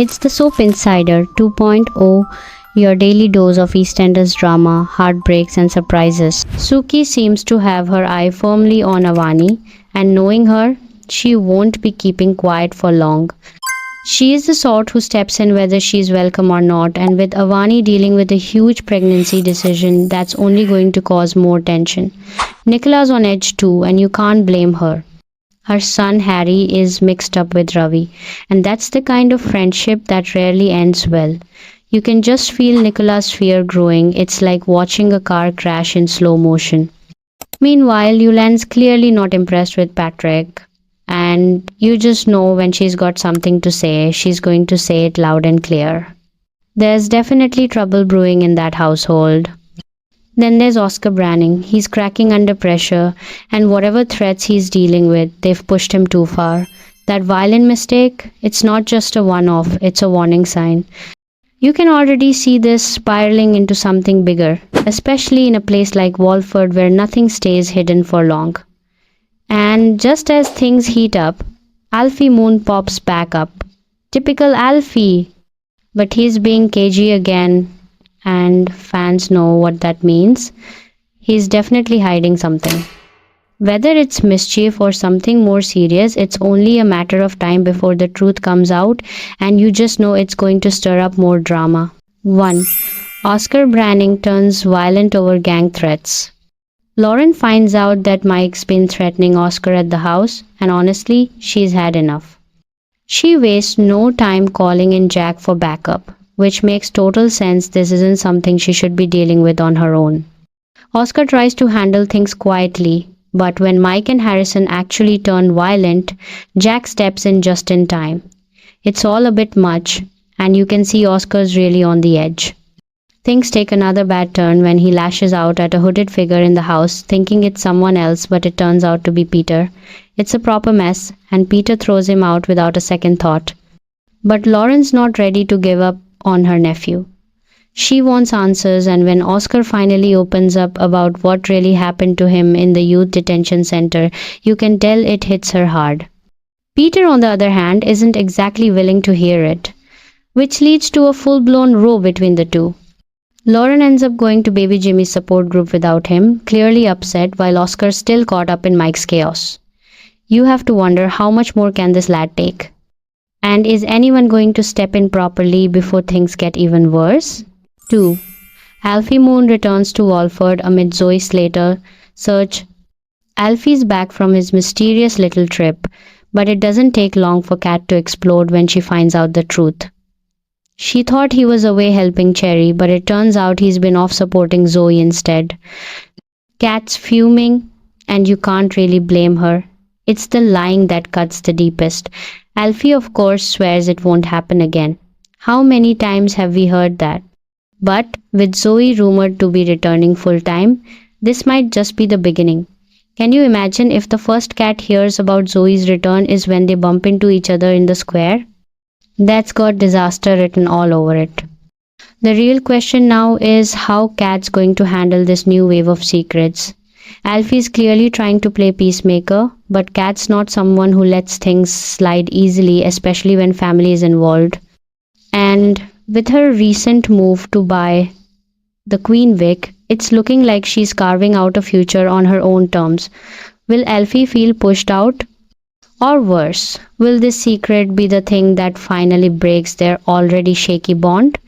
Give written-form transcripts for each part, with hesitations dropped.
It's the Soap Insider 2.0, your daily dose of EastEnders drama, heartbreaks, and surprises. Suki seems to have her eye firmly on Avani, and knowing her, she won't be keeping quiet for long. She is the sort who steps in whether she's welcome or not, and with Avani dealing with a huge pregnancy decision, that's only going to cause more tension. Nicola's on edge too, and you can't blame her. Her son Harry is mixed up with Ravi, and that's the kind of friendship that rarely ends well. You can just feel Nicola's fear growing. It's like watching a car crash in slow motion. Meanwhile, Yolande's clearly not impressed with Patrick, and you just know when she's got something to say, she's going to say it loud and clear. There's definitely trouble brewing in that household. Then there's Oscar Branning. He's cracking under pressure, and whatever threats he's dealing with, they've pushed him too far. That violent mistake, it's not just a one off, it's a warning sign. You can already see this spiraling into something bigger, especially in a place like Walford where nothing stays hidden for long. And just as things heat up, Alfie Moon pops back up. Typical Alfie! But he's being cagey again, and fans know what that means. He's definitely hiding something. Whether it's mischief or something more serious, it's only a matter of time before the truth comes out, and you just know it's going to stir up more drama. 1. Oscar Branning turns violent over gang threats. Lauren finds out that Mike's been threatening Oscar at the house, and honestly, she's had enough. She wastes no time calling in Jack for backup, which makes total sense. This isn't something she should be dealing with on her own. Oscar tries to handle things quietly, but when Mike and Harrison actually turn violent, Jack steps in just in time. It's all a bit much, and you can see Oscar's really on the edge. Things take another bad turn when he lashes out at a hooded figure in the house, thinking it's someone else, but it turns out to be Peter. It's a proper mess, and Peter throws him out without a second thought. But Lauren's not ready to give up on her nephew. She wants answers, and when Oscar finally opens up about what really happened to him in the youth detention center, you can tell it hits her hard. Peter, on the other hand, isn't exactly willing to hear it, which leads to a full-blown row between the two. Lauren ends up going to baby Jimmy's support group without him, clearly upset, while Oscar's still caught up in Mike's chaos. You have to wonder how much more can this lad take? And is anyone going to step in properly before things get even worse? 2. Alfie Moon returns to Walford amid Zoe Slater's search. Alfie's back from his mysterious little trip, but it doesn't take long for Kat to explode when she finds out the truth. She thought he was away helping Cherry, but it turns out he's been off supporting Zoe instead. Kat's fuming, and you can't really blame her. It's the lying that cuts the deepest. Alfie, of course, swears it won't happen again. How many times have we heard that? But with Zoe rumored to be returning full-time, this might just be the beginning. Can you imagine if the first Kat hears about Zoe's return is when they bump into each other in the square? That's got disaster written all over it. The real question now is how Kat's going to handle this new wave of secrets. Alfie's clearly trying to play peacemaker, but Kat's not someone who lets things slide easily, especially when family is involved. And with her recent move to buy the Queen Vic, it's looking like she's carving out a future on her own terms. Will Alfie feel pushed out? Or worse, will this secret be the thing that finally breaks their already shaky bond?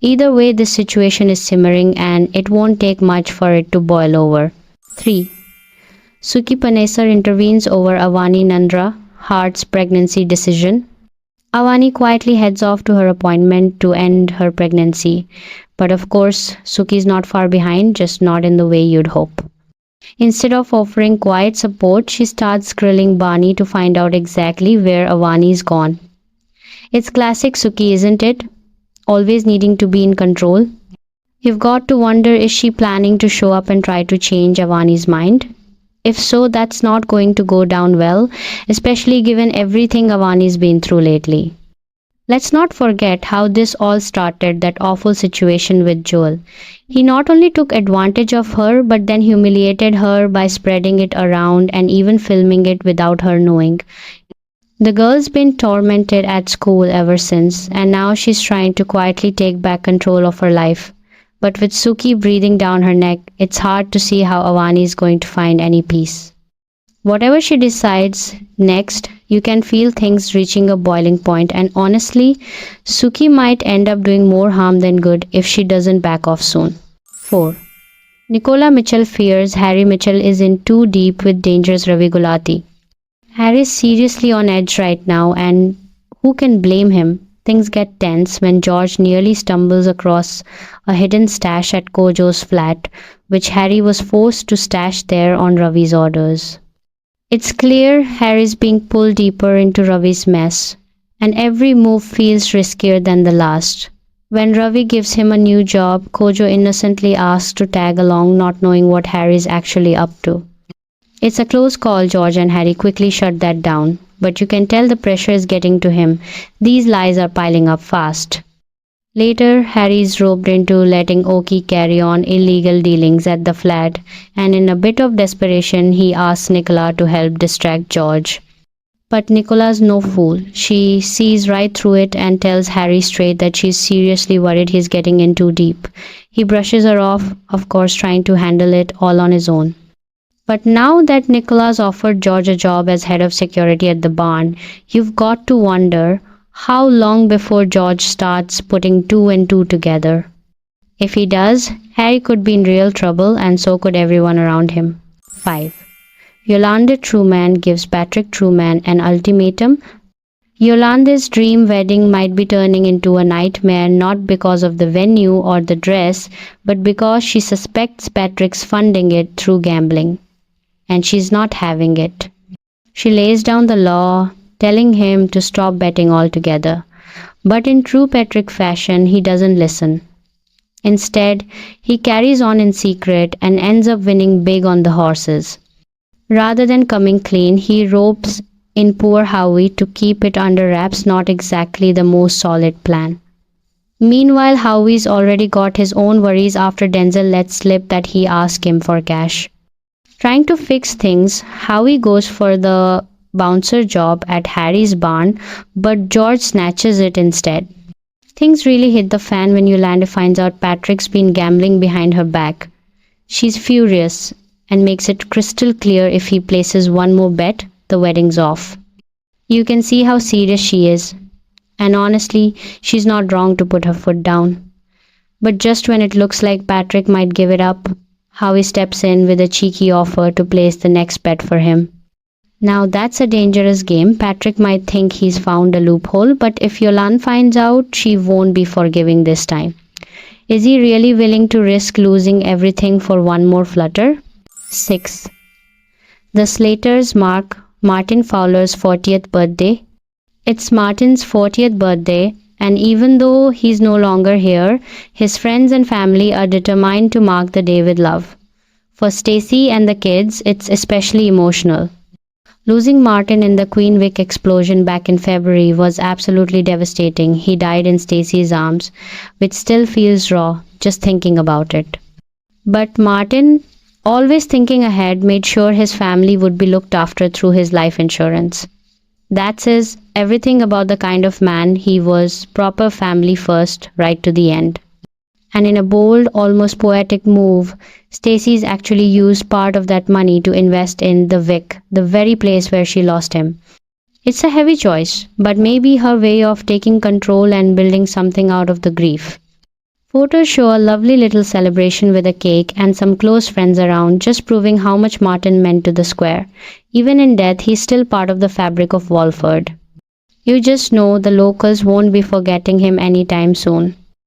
Either way, this situation is simmering, and it won't take much for it to boil over. 3. Suki Panesar intervenes over Avani Nandra Hart's pregnancy decision. Avani quietly heads off to her appointment to end her pregnancy. But of course, Suki's not far behind, just not in the way you'd hope. Instead of offering quiet support, she starts grilling Barney to find out exactly where Avani's gone. It's classic Suki, isn't it? Always needing to be in control. You've got to wonder, is she planning to show up and try to change Avani's mind? If so, that's not going to go down well, especially given everything Avani's been through lately. Let's not forget how this all started, that awful situation with Joel. He not only took advantage of her, but then humiliated her by spreading it around and even filming it without her knowing. The girl's been tormented at school ever since, and now she's trying to quietly take back control of her life. But with Suki breathing down her neck, it's hard to see how Avani is going to find any peace. Whatever she decides next, you can feel things reaching a boiling point, and honestly, Suki might end up doing more harm than good if she doesn't back off soon. 4. Nicola Mitchell fears Harry Mitchell is in too deep with dangerous Ravi Gulati. Harry is seriously on edge right now, and who can blame him? Things get tense when George nearly stumbles across a hidden stash at Kojo's flat, which Harry was forced to stash there on Ravi's orders. It's clear Harry's being pulled deeper into Ravi's mess, and every move feels riskier than the last. When Ravi gives him a new job, Kojo innocently asks to tag along, not knowing what Harry's actually up to. It's a close call. George and Harry quickly shut that down, but you can tell the pressure is getting to him. These lies are piling up fast. Later, Harry is roped into letting Oki carry on illegal dealings at the flat, and in a bit of desperation, he asks Nicola to help distract George. But Nicola's no fool. She sees right through it and tells Harry straight that she's seriously worried he's getting in too deep. He brushes her off, of course trying to handle it all on his own. But now that Nicola's offered George a job as head of security at the barn, you've got to wonder how long before George starts putting two and two together. If he does, Harry could be in real trouble, and so could everyone around him. 5. Yolande Truman gives Patrick Truman an ultimatum. Yolande's dream wedding might be turning into a nightmare, not because of the venue or the dress, but because she suspects Patrick's funding it through gambling. And she's not having it. She lays down the law, telling him to stop betting altogether. But in true Patrick fashion, he doesn't listen. Instead, he carries on in secret and ends up winning big on the horses. Rather than coming clean, he ropes in poor Howie to keep it under wraps, not exactly the most solid plan. Meanwhile, Howie's already got his own worries after Denzel lets slip that he asked him for cash. Trying to fix things, Howie goes for the bouncer job at Harry's barn, but George snatches it instead. Things really hit the fan when Yolande finds out Patrick's been gambling behind her back. She's furious and makes it crystal clear if he places one more bet, the wedding's off. You can see how serious she is, and honestly, she's not wrong to put her foot down. But just when it looks like Patrick might give it up, Howie steps in with a cheeky offer to place the next bet for him. Now that's a dangerous game. Patrick might think he's found a loophole, but if Yolande finds out, she won't be forgiving this time. Is he really willing to risk losing everything for one more flutter? 6. The Slaters mark Martin Fowler's 40th birthday. It's Martin's 40th birthday, and even though he's no longer here, his friends and family are determined to mark the day with love. For Stacy and the kids, it's especially emotional. Losing Martin in the Queen Vic explosion back in February was absolutely devastating. He died in Stacy's arms, which still feels raw just thinking about it. But Martin, always thinking ahead, made sure his family would be looked after through his life insurance. That says everything about the kind of man he was, proper family first, right to the end. And in a bold, almost poetic move, Stacy's actually used part of that money to invest in the Vic, the very place where she lost him. It's a heavy choice, but maybe her way of taking control and building something out of the grief. Photos show a lovely little celebration with a cake and some close friends around, just proving how much Martin meant to the square. Even in death, he's still part of the fabric of Walford. You just know the locals won't be forgetting him anytime soon.